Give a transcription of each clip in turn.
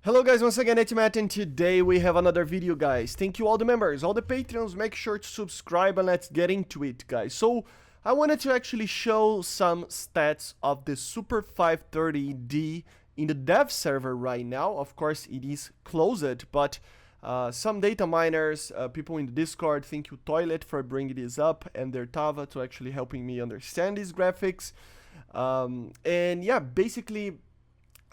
Hello guys, once again it's Matt, and today we have another video, guys. Thank you all the members, all the patrons. Make sure to subscribe and let's get into it, guys. So I wanted to actually show some stats of the Super 530D in the dev server right now. Of course it is closed, but some data miners, people in the Discord, thank you Toilet for bringing this up, and their Tava to actually helping me understand these graphics. And yeah, basically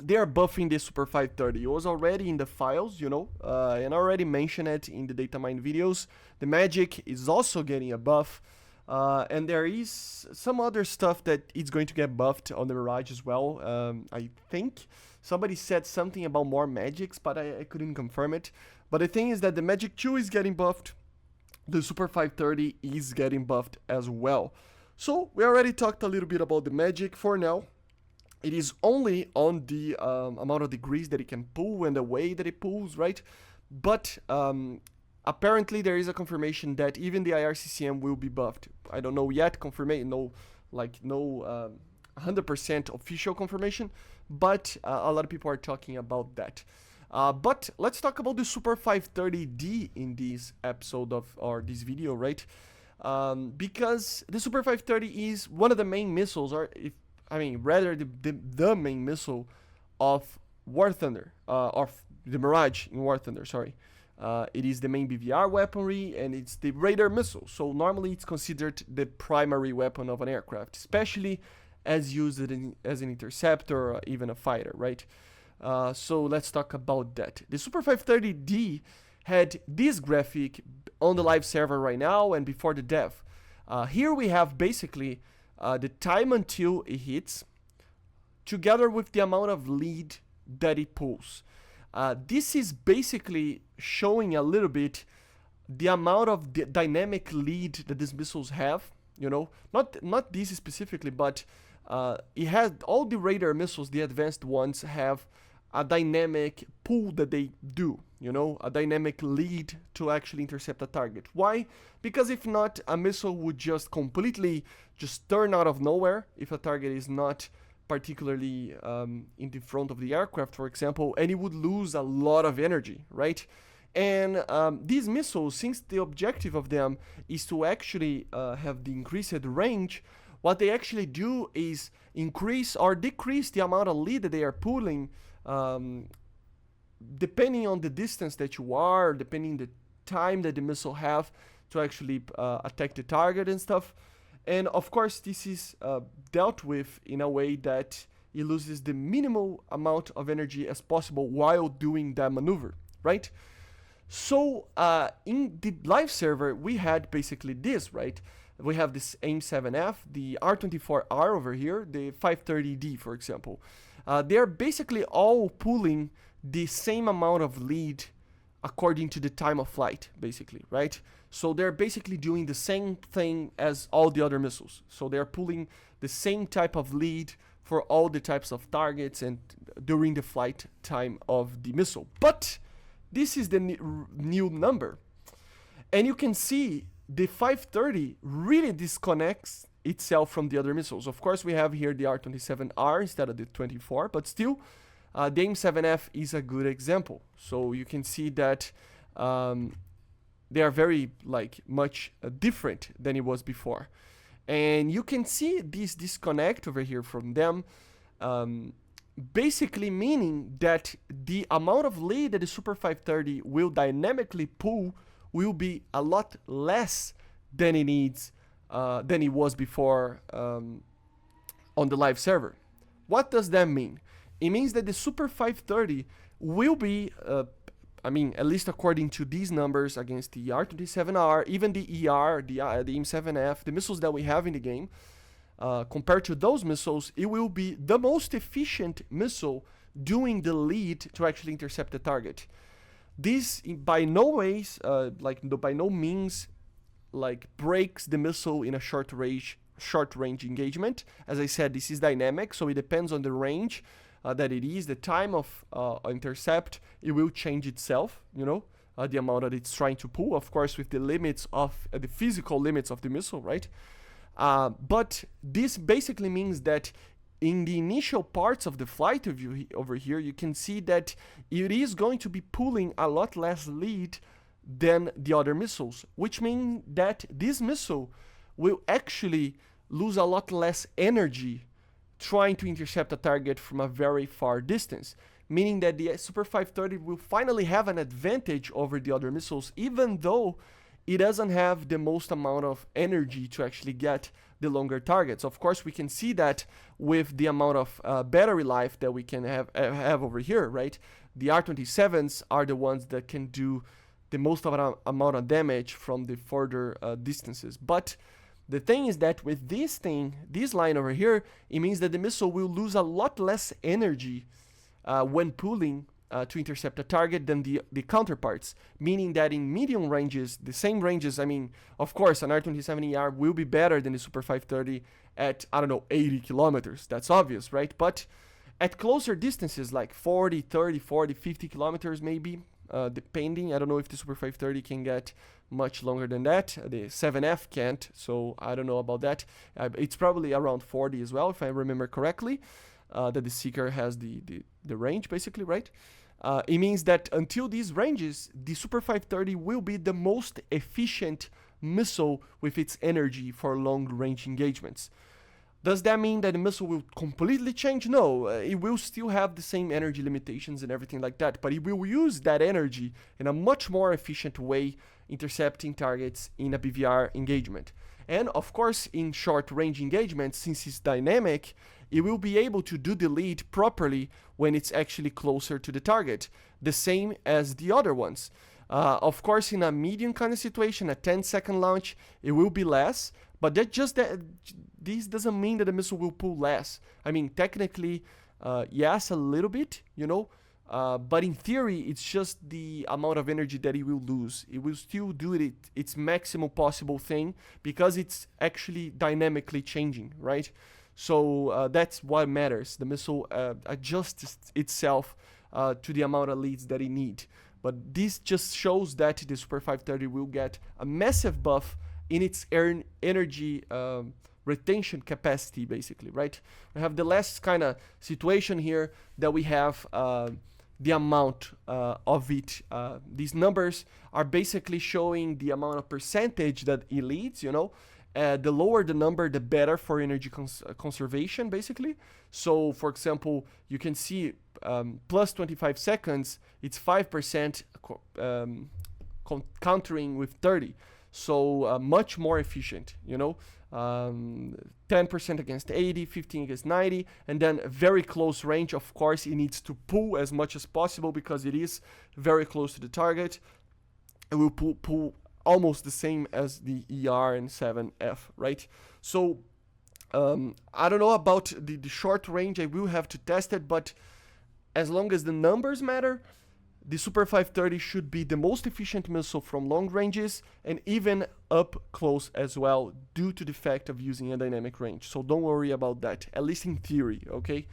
they are buffing the Super 530. It was already in the files, you know, and I already mentioned it in the data mine videos. The magic is also getting a buff, and there is some other stuff that is going to get buffed on the Mirage as well. I think somebody said something about more magics, but I couldn't confirm it. But the thing is that the Magic 2 is getting buffed, the Super 530 is getting buffed as well. So we already talked a little bit about the magic for now. It is only on the amount of degrees that it can pull and the way that it pulls, right? But apparently there is a confirmation that even the IRCCM will be buffed. I don't know yet, no 100% official confirmation, but a lot of people are talking about that. But let's talk about the Super 530D in this episode or this video, right? Because the Super 530 is one of the main missiles, or rather the main missile of War Thunder, of the Mirage in War Thunder, sorry. It is the main BVR weaponry, and it's the radar missile, so normally it's considered the primary weapon of an aircraft, especially as used as an interceptor or even a fighter, right? So let's talk about that. The Super 530D had this graphic on the live server right now and before the dev. Here we have basically the time until it hits, together with the amount of lead that it pulls. This is basically showing a little bit the amount of the dynamic lead that these missiles have. You know, not these specifically, but it has all the radar missiles, the advanced ones, have a dynamic pull that they do, you know, a dynamic lead to actually intercept a target. Why? Because if not, a missile would just completely just turn out of nowhere if a target is not particularly in the front of the aircraft, for example, and it would lose a lot of energy, right? And these missiles, since the objective of them is to actually have the increased range, what they actually do is increase or decrease the amount of lead that they are pulling, depending on the distance that you are, depending the time that the missile have to actually attack the target and stuff. And of course this is dealt with in a way that it loses the minimal amount of energy as possible while doing that maneuver, right? So in the live server we had basically this, right? We have this AIM-7F, the R24R over here, the 530D, for example. They're basically all pulling the same amount of lead according to the time of flight, basically, right? So they're basically doing the same thing as all the other missiles. So they're pulling the same type of lead for all the types of targets and during the flight time of the missile. But this is the new number. And you can see the 530 really disconnects itself from the other missiles. Of course, we have here the R27R instead of the 24, but still, the AIM-7F is a good example. So you can see that they are very much different than it was before. And you can see this disconnect over here from them, basically meaning that the amount of lead that the Super 530 will dynamically pull will be a lot less than it needs, than it was before on the live server. What does that mean? It means that the Super 530 will be, at least according to these numbers, against the R27R, even the ER, the AIM-7F, the missiles that we have in the game, compared to those missiles, it will be the most efficient missile doing the lead to actually intercept the target. This by no means breaks the missile in a short range engagement. As I said, this is dynamic, so it depends on the range that it is, the time of intercept. It will change itself, you know, the amount that it's trying to pull, of course, with the limits of the physical limits of the missile, right? But this basically means that in the initial parts of the flight over here, you can see that it is going to be pulling a lot less lead than the other missiles, which means that this missile will actually lose a lot less energy trying to intercept a target from a very far distance, meaning that the Super 530 will finally have an advantage over the other missiles, even though it doesn't have the most amount of energy to actually get the longer targets. Of course, we can see that with the amount of battery life that we can have over here, right? The R-27s are the ones that can do the most amount of damage from the further distances. But the thing is that with this line over here, it means that the missile will lose a lot less energy when pulling to intercept a target than the counterparts, meaning that in medium ranges, the same ranges, I mean, of course, an R-27ER will be better than the Super 530 at, I don't know, 80 kilometers. That's obvious, right? But at closer distances, like 40, 30, 40, 50 kilometers maybe, depending, I don't know if the Super 530 can get much longer than that. The 7F can't, so I don't know about that. It's probably around 40 as well, if I remember correctly, that the Seeker has the range, basically, right? It means that until these ranges, the Super 530 will be the most efficient missile with its energy for long-range engagements. Does that mean that the missile will completely change? No, it will still have the same energy limitations and everything like that, but it will use that energy in a much more efficient way, intercepting targets in a BVR engagement. And of course, in short-range engagements, since it's dynamic, it will be able to do the lead properly when it's actually closer to the target, the same as the other ones. Of course, in a medium kind of situation, a 10-second launch, it will be less, but this doesn't mean that the missile will pull less. I mean, technically, yes, a little bit, you know, but in theory, it's just the amount of energy that it will lose. It will still do its maximum possible thing because it's actually dynamically changing, right? So that's what matters. The missile adjusts itself to the amount of leads that it needs. But this just shows that the Super 530 will get a massive buff in its energy retention capacity, basically, right? We have the last kind of situation here that we have the amount of it. These numbers are basically showing the amount of percentage that it leads, you know. The lower the number, the better for energy conservation, basically. So, for example, you can see plus 25 seconds, it's 5% countering with 30. So, much more efficient, you know. 10% against 80, 15 against 90, and then very close range. Of course, it needs to pull as much as possible because it is very close to the target. It will pull almost the same as the ER and 7F, right? So I don't know about the short range. I will have to test it, but as long as the numbers matter, the Super 530 should be the most efficient missile from long ranges and even up close as well, due to the fact of using a dynamic range. So don't worry about that, at least in theory, okay?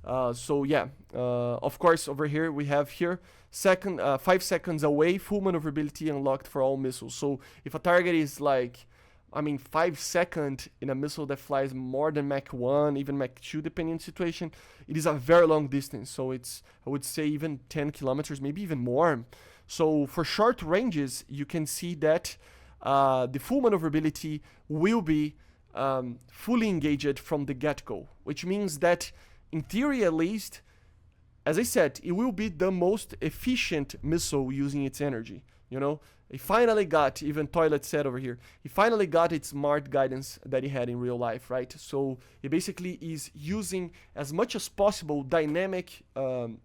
So yeah, of course, over here we have 5 seconds away, full maneuverability unlocked for all missiles. So if a target is like, 5 seconds in a missile that flies more than Mach 1, even Mach 2, depending on the situation, it is a very long distance. So it's, I would say, even 10 kilometers, maybe even more. So for short ranges, you can see that the full maneuverability will be fully engaged from the get-go, which means that, in theory at least, as I said, it will be the most efficient missile using its energy, you know? It finally got, even Toilet said over here, it finally got its smart guidance that it had in real life, right? So it basically is using as much as possible dynamic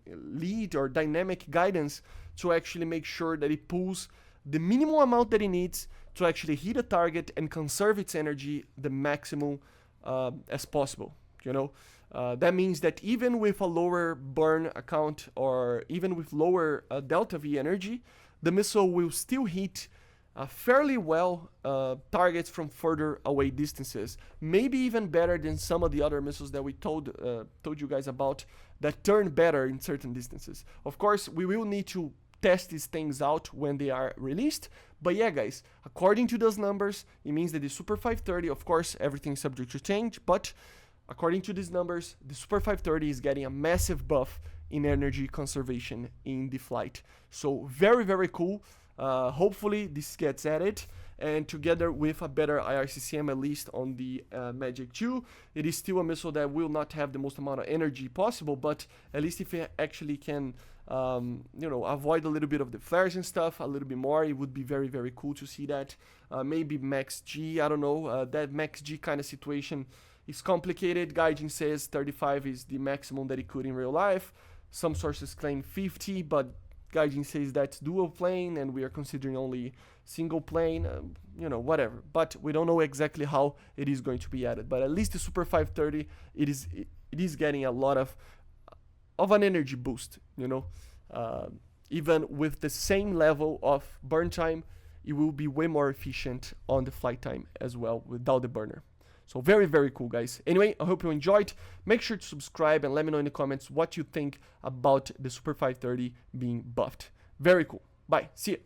lead or dynamic guidance to actually make sure that it pulls the minimum amount that it needs to actually hit a target and conserve its energy the maximum as possible, you know? That means that even with a lower burn account or even with lower delta V energy, the missile will still hit fairly well targets from further away distances. Maybe even better than some of the other missiles that we told you guys about that turn better in certain distances. Of course, we will need to test these things out when they are released. But yeah, guys, according to those numbers, it means that the Super 530, of course, everything is subject to change, but according to these numbers, the Super 530 is getting a massive buff in energy conservation in the flight. So very, very cool. Hopefully this gets added, and together with a better IRCCM, at least on the MatAWG 2, it is still a missile that will not have the most amount of energy possible, but at least if it actually can avoid a little bit of the flares and stuff a little bit more, it would be very, very cool to see that. Maybe max G, I don't know, that max G kind of situation is complicated. Gaijin says 35 is the maximum that it could in real life. Some sources claim 50, but Gaijin says that's dual plane and we are considering only single plane, whatever. But we don't know exactly how it is going to be added. But at least the Super 530, it is getting a lot of an energy boost, even with the same level of burn time, it will be way more efficient on the flight time as well without the burner. So very, very cool, guys. Anyway, I hope you enjoyed. Make sure to subscribe and let me know in the comments what you think about the Super 530 being buffed. Very cool. Bye. See ya.